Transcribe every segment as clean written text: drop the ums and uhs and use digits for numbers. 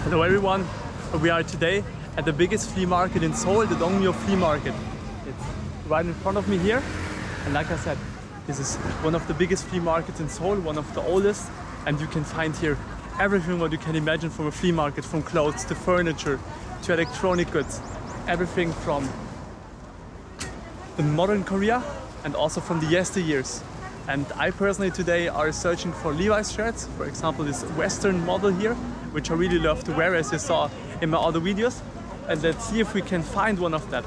Hello everyone, we are today at the biggest flea market in Seoul, the Dongmyo Flea Market. It's right in front of me here, and like I said, this is one of the biggest flea markets in Seoul, one of the oldest, and you can find here everything what you can imagine from a flea market, from clothes to furniture to electronic goods, everything from the modern Korea and also from the yesteryears. And I personally today are searching for Levi's shirts, for example this Western model here, which I really love to wear, as you saw in my other videos. And let's see if we can find one of that.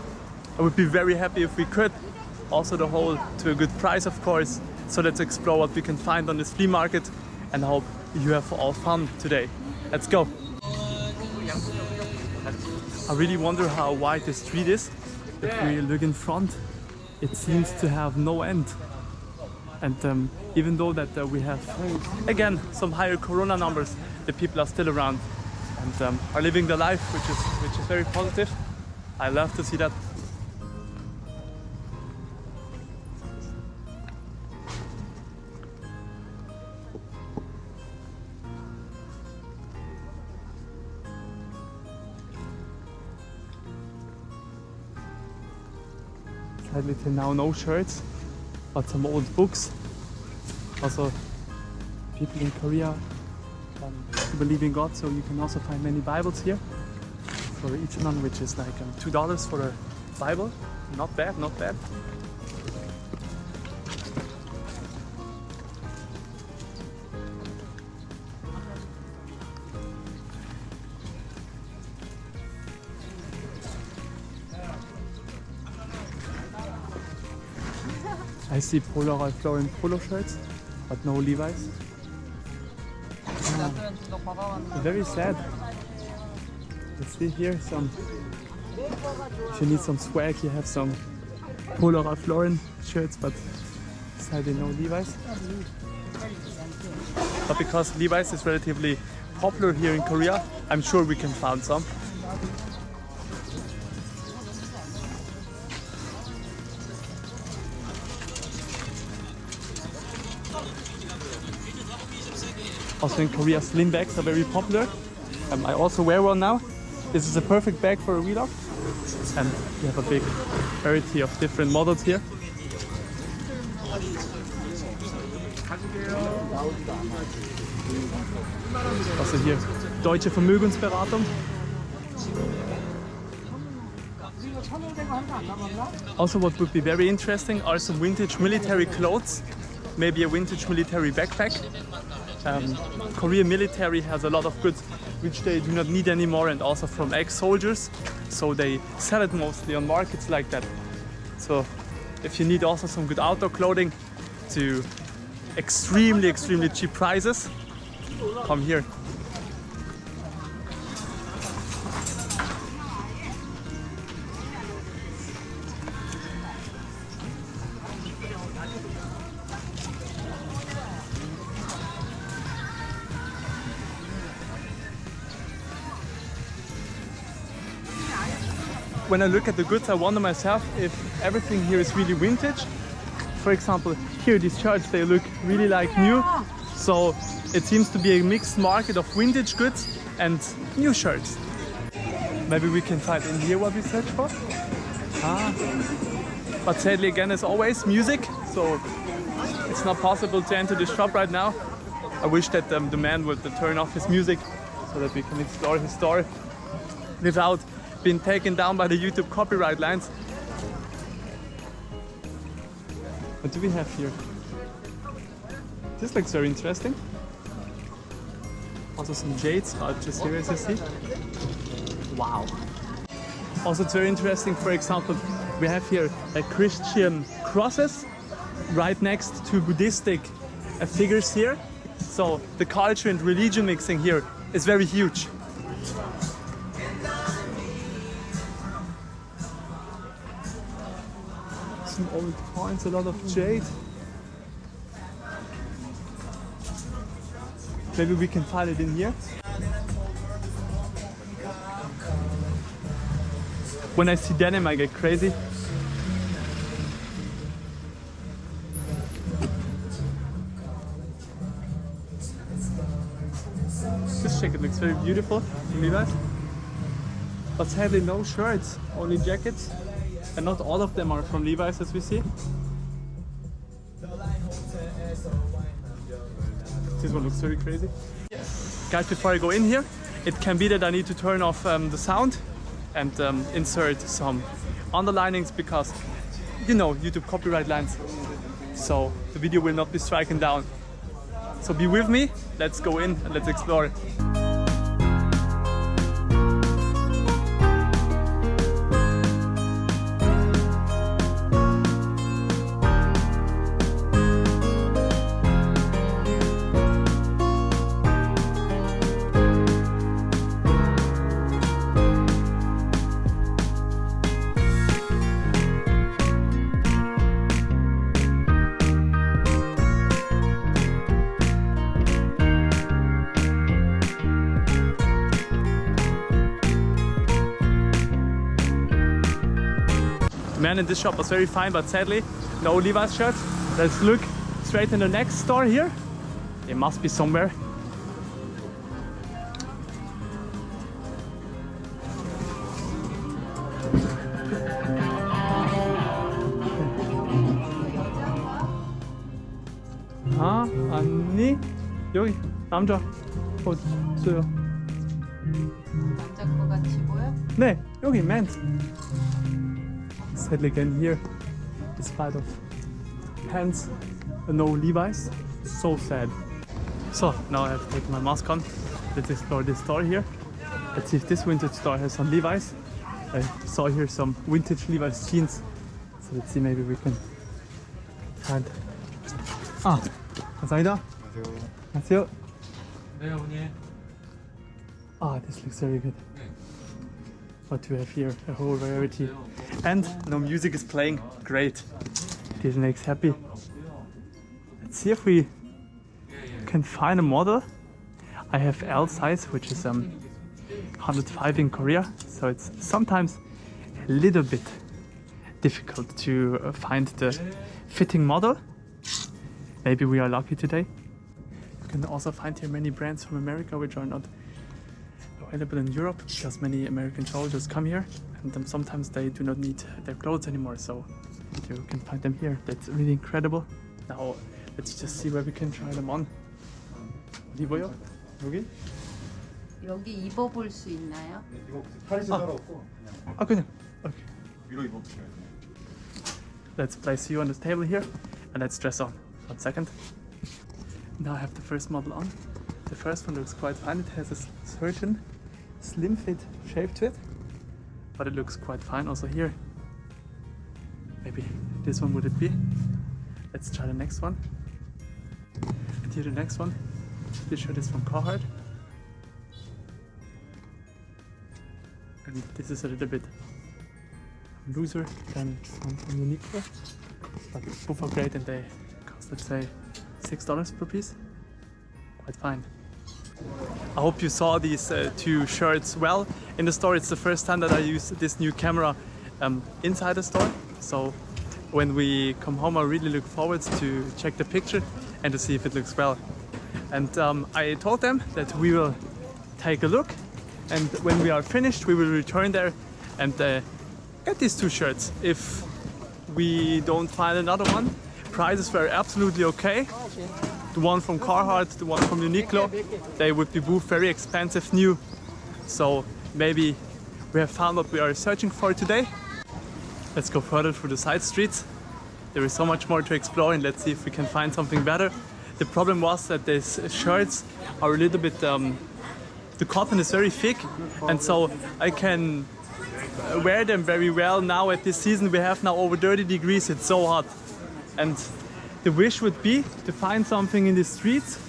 I would be very happy if we could. Also the whole to a good price, of course. So let's explore what we can find on this flea market, and I hope you have all fun today. Let's go. I really wonder how wide the street is. If we look in front, it seems to have no end. And even though that we have, again, some higher corona numbers, the people are still around and are living their life, which is very positive. I love to see that. Sadly, till now, no shirts, but some old books. Also, people in Korea believe in God, so you can also find many Bibles here for each one, which is like $2 for a Bible. Not bad, not bad. I see Ralph Lauren polo shirts, but no Levi's. Very sad. Let's see here some. If you need some swag, you have some Ralph Lauren shirts, but sadly no Levi's. But because Levi's is relatively popular here in Korea, I'm sure we can find some. Also in Korea, slim bags are very popular. I also wear one now. This is a perfect bag for a vlog. And we have a big variety of different models here. Also here, Deutsche Vermögensberatung. Also what would be very interesting are some vintage military clothes. Maybe a vintage military backpack. Korean military has a lot of goods which they do not need anymore, and also from ex-soldiers, so they sell it mostly on markets like that. So if you need also some good outdoor clothing to extremely cheap prices, come here. When I look at the goods, I wonder myself if everything here is really vintage. For example, here these shirts, they look really like new. So it seems to be a mixed market of vintage goods and new shirts. Maybe we can find in here what we search for. But sadly, again, as always, music. So it's not possible to enter the shop right now. I wish that the man would turn off his music so that we can explore his store without been taken down by the YouTube copyright lines. What do we have here? This looks very interesting. Also some jades, just here as you see. Wow. Also it's very interesting, for example, we have here Christian crosses right next to Buddhistic figures here. So the culture and religion mixing here is very huge. Some old coins, a lot of jade. Maybe we can find it in here. When I see denim, I get crazy. Just check it looks very beautiful from Levi's. But sadly no shirts, only jackets. And not all of them are from Levi's as we see. This one looks very crazy. Guys, before I go in here, it can be that I need to turn off the sound and insert some underlinings because, you know, YouTube copyright lines. So the video will not be stricken down. So be with me, let's go in and let's explore. The man in this shop was very fine, but sadly, no Levi's shirts. Let's look straight in the next store here. It must be somewhere. 아니 여기 남자 옷 있어요. 남자 거 같이 보여? 네, 여기 men's. Sadly again here, despite of pants, no Levi's. So sad. So now I have to take my mask on. Let's explore this store here. Let's see if this vintage store has some Levi's. I saw here some vintage Levi's jeans. So let's see, maybe we can find. 아, 감사합니다. 안녕하세요. 네, 어머니. Ah, this looks very good. What do we have here? A whole rarity. And no music is playing. Great. This makes happy. Let's see if we can find a model. I have L size, which is 105 in Korea. So it's sometimes a little bit difficult to find the fitting model. Maybe we are lucky today. You can also find here many brands from America which are not available in Europe because many American soldiers come here and sometimes they do not need their clothes anymore, so you can find them here. That's really incredible. Now let's just see where we can try them on. 어디 입어요? 여기? 여기 입어볼 수 있나요? 네, 이거 팔이 따로 없고 아 그냥. Okay. 위로 입어보셔야 돼요. Let's place you on this table here and let's dress on. 1 second. Now I have the first model on. The first one looks quite fine. It has a certain slim fit shape to it, but it looks quite fine also here. Maybe this one would it be? Let's try the next one. And here the next one. This shirt is from Carhartt. And this is a little bit looser than from Uniqlo, but both are great and they cost, let's say, $6 per piece. Quite fine. I hope you saw these two shirts well in the store. It's the first time that I use this new camera inside the store. So when we come home, I really look forward to check the picture and to see if it looks well. And I told them that we will take a look, and when we are finished, we will return there and get these two shirts. If we don't find another one, prices were absolutely okay. The one from Carhartt, the one from Uniqlo, they would be both very expensive new. So maybe we have found what we are searching for today. Let's go further through the side streets. There is so much more to explore and let's see if we can find something better. The problem was that these shirts are a little bit, the cotton is very thick and so I can wear them very well now at this season. We have now over 30 degrees, it's so hot. And the wish would be to find something in the streets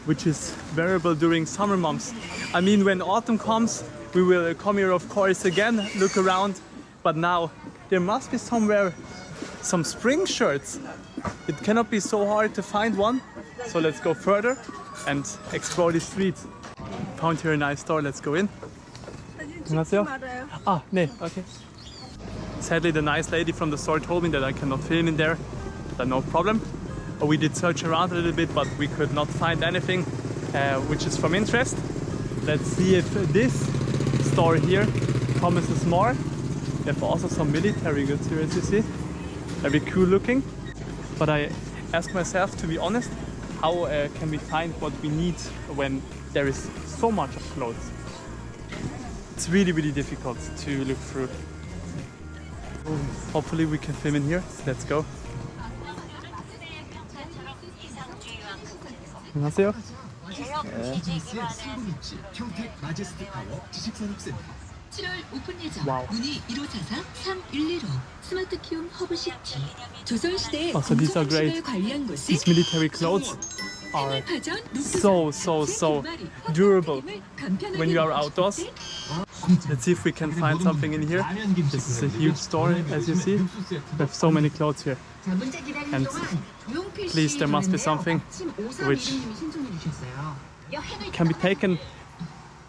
which is wearable during summer months. I mean, when autumn comes, we will come here of course again, look around, but now there must be somewhere some spring shirts. It cannot be so hard to find one, so let's go further and explore the streets. Found here a nice store, let's go in. 안녕하세요. Ah, 네, okay. Sadly, the nice lady from the store told me that I cannot film in there. But no problem. We did search around a little bit, but we could not find anything which is from interest. Let's see if this store here promises more. We have also some military goods here, as you see. Very cool looking. But I ask myself, to be honest, how can we find what we need when there is so much of clothes? It's really, really difficult to look through. Hopefully we can film in here. Let's go. 안녕하세요. 평택 마제스틱 타워 지식산업센터 7월 오픈 예정. 와우. 문의 1544-3115 스마트 키움 허브시티. 조선시대의 Oh, so these are great. 관리한 곳은 These military clothes are so durable when you are outdoors. Let's see if we can find something in here. This is a huge store, as you see. We have so many clothes here. And please, there must be something which can be taken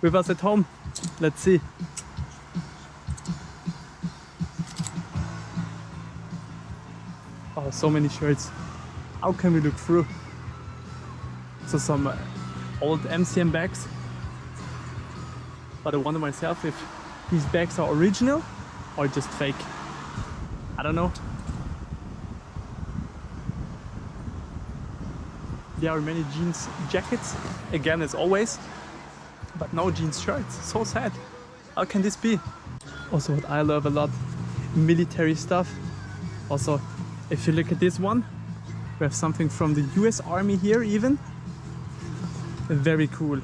with us at home. Let's see. Oh, so many shirts. How can we look through? So some old MCM bags. But I wonder myself if these bags are original or just fake. I don't know. There are many jeans jackets, again as always, but no jeans shirts. So sad. How can this be? Also what I love a lot, military stuff. Also, if you look at this one, we have something from the US Army here even. Very cool.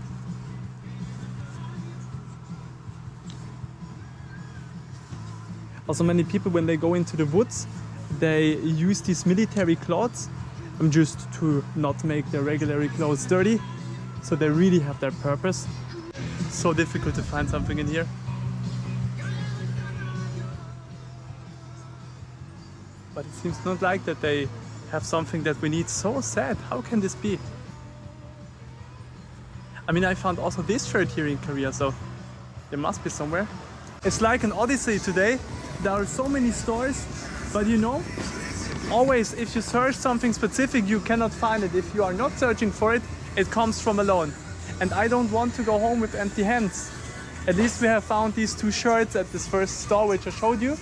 Also many people, when they go into the woods, they use these military clothes just to not make their regular clothes dirty. So they really have their purpose. So difficult to find something in here. But it seems not like that they have something that we need. So sad. How can this be? I mean, I found also this shirt here in Korea, so there must be somewhere. It's like an odyssey today. There are so many stores, but you know, always if you search something specific, you cannot find it. If you are not searching for it, it comes from alone. And I don't want to go home with empty hands. At least we have found these two shirts at this first store which I showed you.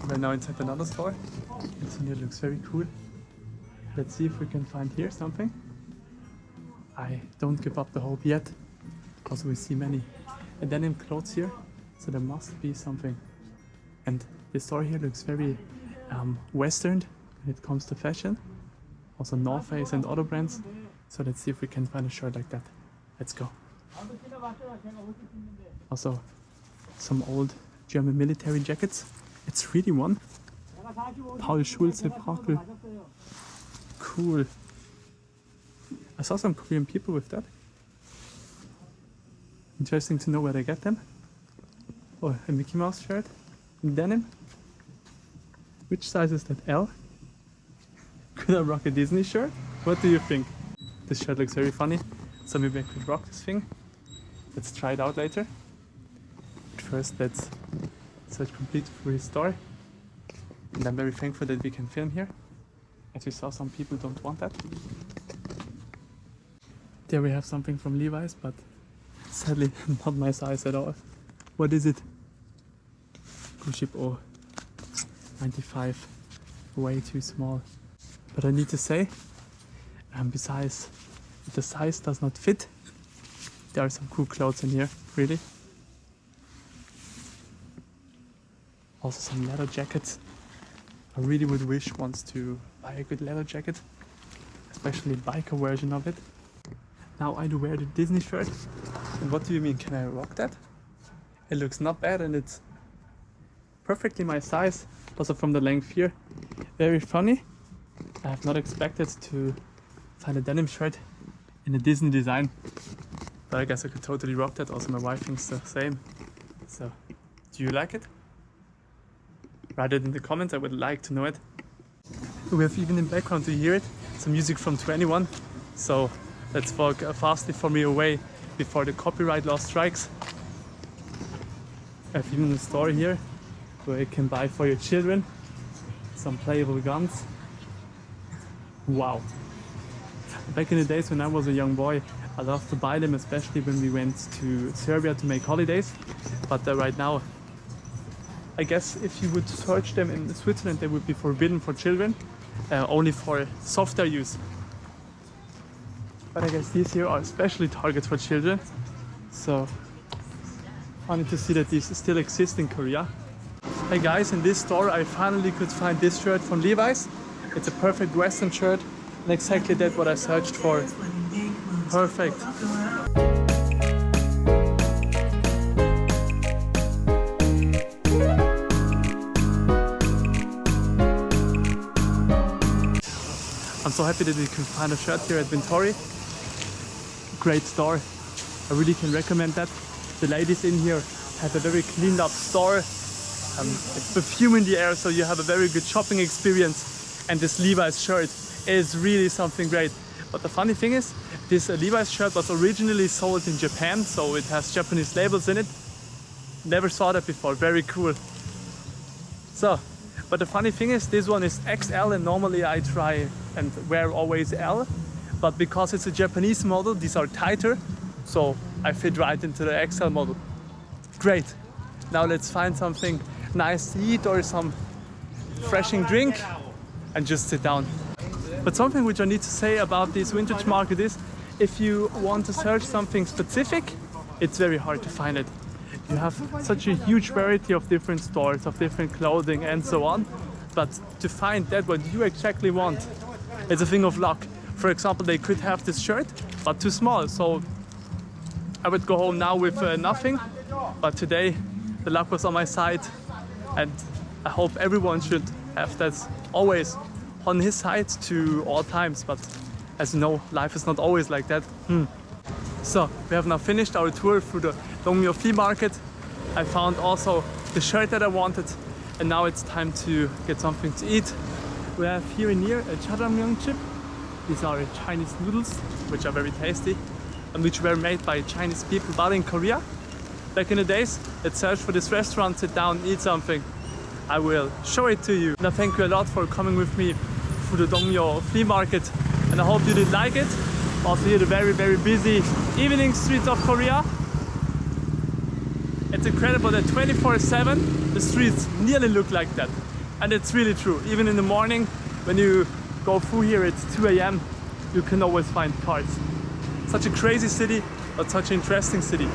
We're now inside another store. This one here looks very cool. Let's see if we can find here something. I don't give up the hope yet, because we see many denim clothes here, so there must be something. And this store here looks very Western when it comes to fashion. Also North Face and other brands. So let's see if we can find a shirt like that. Let's go. Also some old German military jackets. It's really one. Paul Schulze Brakel. Cool. I saw some Korean people with that. Interesting to know where they get them. Oh, a Mickey Mouse shirt in denim. Which size is that? L? Could I rock a Disney shirt? What do you think? This shirt looks very funny, so maybe I could rock this thing. Let's try it out later. But first, let's search complete through his store. And I'm very thankful that we can film here. As we saw, some people don't want that. There we have something from Levi's, but sadly not my size at all. What is it? Push-up or 95, way too small. But I need to say, besides the size does not fit, there are some cool clothes in here, really. Also some leather jackets. I really would wish once to buy a good leather jacket, especially biker version of it. Now I do wear the Disney shirt. And what do you mean, can I rock that? It looks not bad and it's perfectly my size, also from the length here. Very funny. I have not expected to find a denim shirt in a Disney design. But I guess I could totally rock that. Also my wife thinks the same. So, do you like it? Write it in the comments, I would like to know it. We have even in background, to hear it, some music from 21. So let's walk fastly for me away before the copyright law strikes. I have even a store here where you can buy for your children some playable guns. Wow. Back in the days when I was a young boy, I love to buy them, especially when we went to Serbia to make holidays. But right now, I guess if you would search them in Switzerland, they would be forbidden for children, only for softer use. But I guess these here are especially targeted for children. So funny to see that these still exist in Korea. Hey guys, in this store I finally could find this shirt from Levi's. It's a perfect Western shirt and exactly that what I searched for. Perfect. I'm so happy that we could find a shirt here at Vintori. Great store. I really can recommend that. The ladies in here have a very cleaned up store. It's perfume in the air, so you have a very good shopping experience. And this Levi's shirt is really something great. But the funny thing is, this Levi's shirt was originally sold in Japan, so it has Japanese labels in it. Never saw that before, very cool. So, but the funny thing is, this one is XL and normally I try and wear always L. But because it's a Japanese model, these are tighter, so I fit right into the XL model. Great. Now let's find something nice to eat or some refreshing drink and just sit down. But something which I need to say about this vintage market is, if you want to search something specific, it's very hard to find it. You have such a huge variety of different stores, of different clothing and so on. But to find that what you exactly want, it's a thing of luck. For example, they could have this shirt, but too small. So I would go home now with nothing. But today the luck was on my side. And I hope everyone should have that always on his side to all times. But as you know, life is not always like that. So we have now finished our tour through the Dongmyo Flea Market. I found also the shirt that I wanted. And now it's time to get something to eat. We have here in here a jjajangmyeon chip. These are Chinese noodles, which are very tasty and which were made by Chinese people, but in Korea. Back in the days, let's search for this restaurant, sit down, eat something. I will show it to you. And I thank you a lot for coming with me through the Dongmyo Flea Market. And I hope you did like it. Also here the very, very busy evening streets of Korea. It's incredible that 24/7 the streets nearly look like that. And it's really true. Even in the morning, when you go through here at 2 AM, you can always find cars. Such a crazy city, but such an interesting city.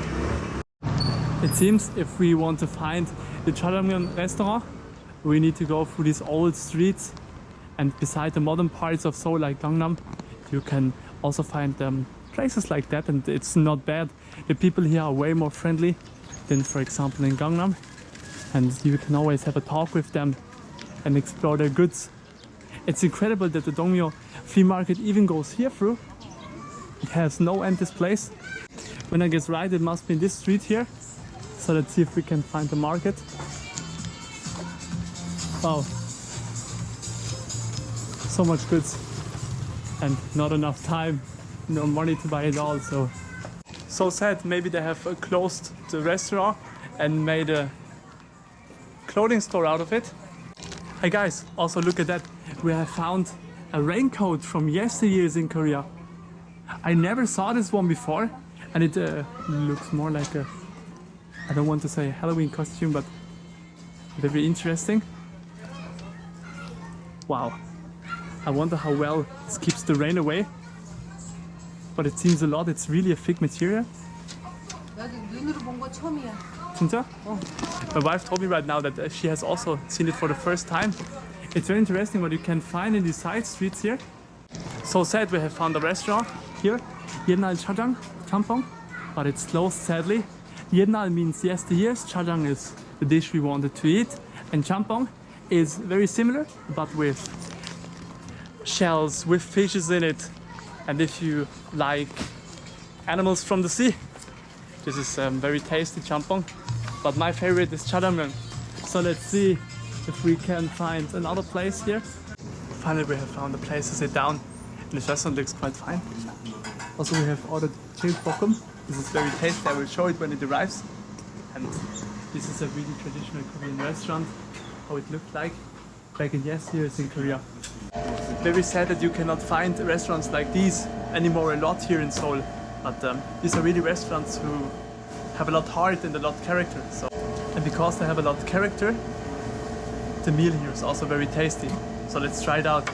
It seems if we want to find the jjajangmyeon restaurant, we need to go through these old streets. And beside the modern parts of Seoul, like Gangnam, you can also find places like that, and it's not bad. The people here are way more friendly than, for example, in Gangnam. And you can always have a talk with them and explore their goods. It's incredible that the Dongmyo Flea Market even goes here through. It has no end, this place. When I guess right, it must be in this street here. So let's see if we can find the market. Wow. So much goods and not enough time, no money to buy it all. So sad, maybe they have closed the restaurant and made a clothing store out of it. Hey guys, also look at that. We have found a raincoat from yesteryears in Korea. I never saw this one before, and it looks more like a, I don't want to say Halloween costume, but very interesting. Wow. I wonder how well this keeps the rain away. But it seems a lot, it's really a thick material. 나도 눈으로 본 거 처음이야. 진짜? My wife told me right now that she has also seen it for the first time. It's very interesting what you can find in these side streets here. So sad we have found a restaurant here, Yennal Jjajang, Champong, but it's closed sadly. Yennal means yesteryears, Jjajang is the dish we wanted to eat, and Champong is very similar, but with shells, with fishes in it. And if you like animals from the sea, this is very tasty champong. But my favorite is jjajangmyeon. So let's see if we can find another place here. Finally we have found a place to sit down. And the restaurant looks quite fine. Also we have ordered jjilbokkeum. This is very tasty. I will show it when it arrives. And this is a really traditional Korean restaurant. How it looked like back in yesteryears in Korea. Very sad that you cannot find restaurants like these anymore a lot here in Seoul. But these are really restaurants who have a lot of heart and a lot of character. So, and because they have a lot of character, the meal here is also very tasty. So let's try it out.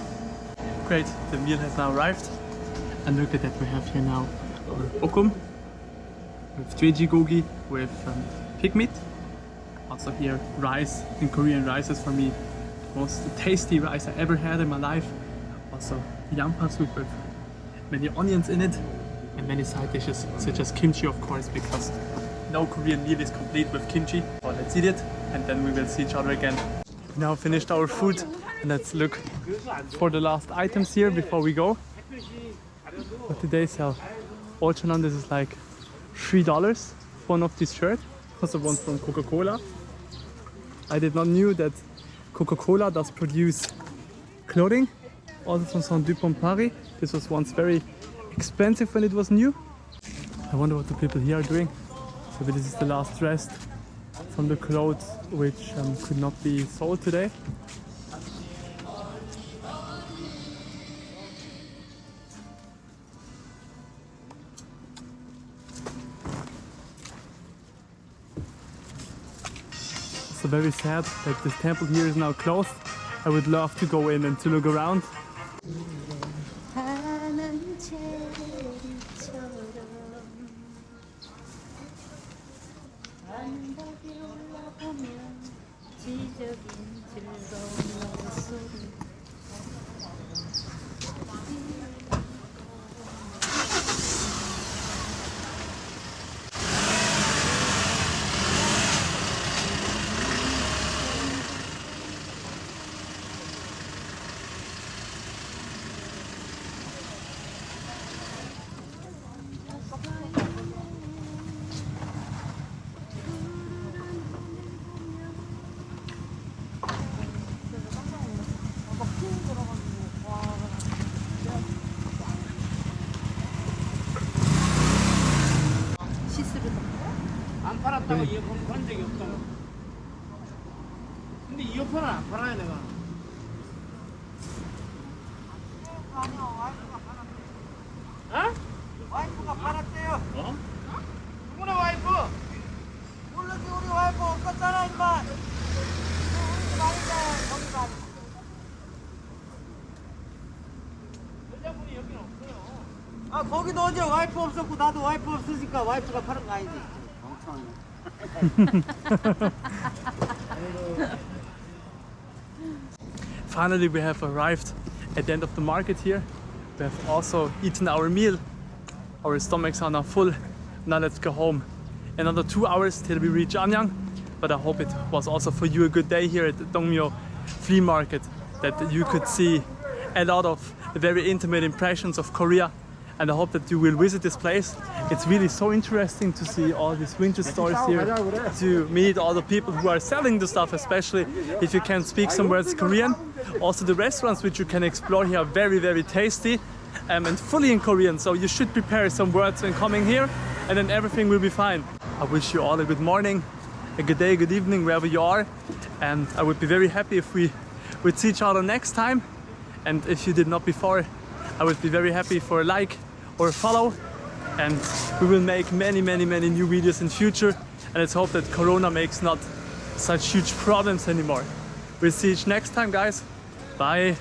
Great, the meal has now arrived. And look at that, we have here now our okum with gogi with pig meat. Also here rice, in Korean rice is for me the most tasty rice I ever had in my life. Also yampa soup with many onions in it and many side dishes such as kimchi, of course, because no Korean meal is complete with kimchi. So let's eat it and then we will see each other again. We now finished our food and let's look for the last items here before we go. For today's sale, Olchanon, this is like $3 for one of these shirts. Also one from Coca-Cola. I did not knew that Coca-Cola does produce clothing. Also from Saint Dupont Paris. This was once very expensive when it was new. I wonder what the people here are doing. So this is the last rest from the clothes which could not be sold today. It's very sad that this temple here is now closed. I would love to go in and to look around. 안 팔았다고 이어폰 판 적이 없다고. 근데 이어폰은 안 팔아요 내가. 어? 와이프가 팔았대요. 어? 누구네 와이프? 모르지 우리 와이프 없었잖아 임마. 우리 말이다 거기가 아니고. 여자분이 여기는 없어요. 아 거기도 어제 와이프 없었고 나도 와이프 없으니까 와이프가 파는 거 아니지. Finally we have arrived at the end of the market here. We have also eaten our meal. Our stomachs are now full. Now let's go home. Another 2 hours till we reach Anyang. But I hope it was also for you a good day here at the Dongmyo Flea Market, that you could see a lot of very intimate impressions of Korea. And I hope that you will visit this place. It's really so interesting to see all these winter stores here, to meet all the people who are selling the stuff, especially if you can speak some words Korean. Also the restaurants which you can explore here are very, very tasty and fully in Korean. So you should prepare some words when coming here and then everything will be fine. I wish you all a good morning, a good day, good evening, wherever you are. And I would be very happy if we would see each other next time. And if you did not before, I would be very happy for a like or a follow, and we will make many new videos in future, and let's hope that Corona makes not such huge problems anymore. We'll see you next time, guys. Bye.